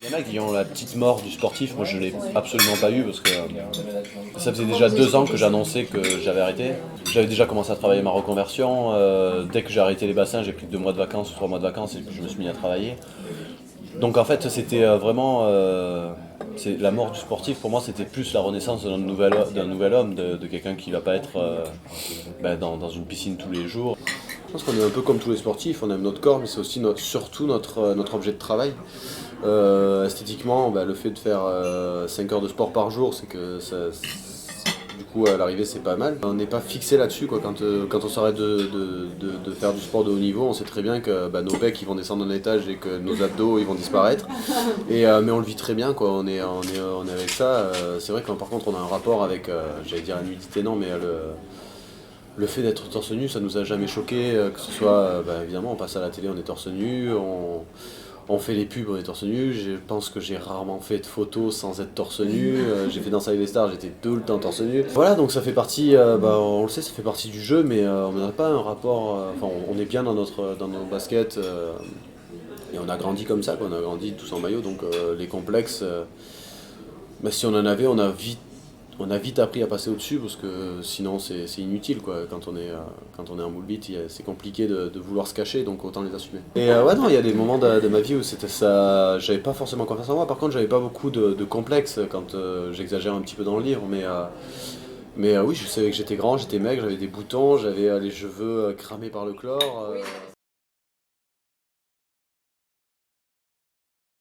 Il y en a qui ont la petite mort du sportif, moi je ne l'ai absolument pas eu parce que ça faisait déjà 2 ans que j'annonçais que j'avais arrêté. J'avais déjà commencé à travailler ma reconversion, dès que j'ai arrêté les bassins j'ai pris 2 mois de vacances ou 3 mois de vacances et puis je me suis mis à travailler. Donc en fait c'était vraiment la mort du sportif pour moi c'était plus la renaissance d'un nouvel homme, de quelqu'un qui ne va pas être dans une piscine tous les jours. Je pense qu'on est un peu comme tous les sportifs, on aime notre corps mais c'est aussi surtout notre objet de travail. Esthétiquement, le fait de faire 5 heures de sport par jour, c'est que du coup à l'arrivée c'est pas mal. On n'est pas fixé là-dessus quoi. Quand on s'arrête de faire du sport de haut niveau, on sait très bien que nos pecs ils vont descendre d'un étage et que nos abdos ils vont disparaître. Mais on le vit très bien quoi. On est avec ça. C'est vrai que par contre on a un rapport avec, j'allais dire la nudité non, mais le fait d'être torse nu, ça nous a jamais choqué, que ce soit, évidemment, on passe à la télé, on est torse nu, on fait les pubs, on est torse nu. Je pense que j'ai rarement fait de photos sans être torse nu. J'ai fait Danse avec les stars, j'étais tout le temps torse nu. Voilà, donc ça fait partie, on le sait, ça fait partie du jeu, mais on n'a pas un rapport. On est bien dans nos baskets et on a grandi comme ça, quoi. On a grandi tous en maillot, donc les complexes, si on en avait, on a vite appris à passer au-dessus parce que sinon c'est inutile quoi. Quand on est en moule vite, c'est compliqué de vouloir se cacher donc autant les assumer. Et ouais non, il y a des moments de ma vie où c'était ça, j'avais pas forcément confiance en moi. Par contre j'avais pas beaucoup de complexes quand j'exagère un petit peu dans le livre, mais oui je savais que j'étais grand, j'étais maigre, j'avais des boutons, j'avais les cheveux cramés par le chlore.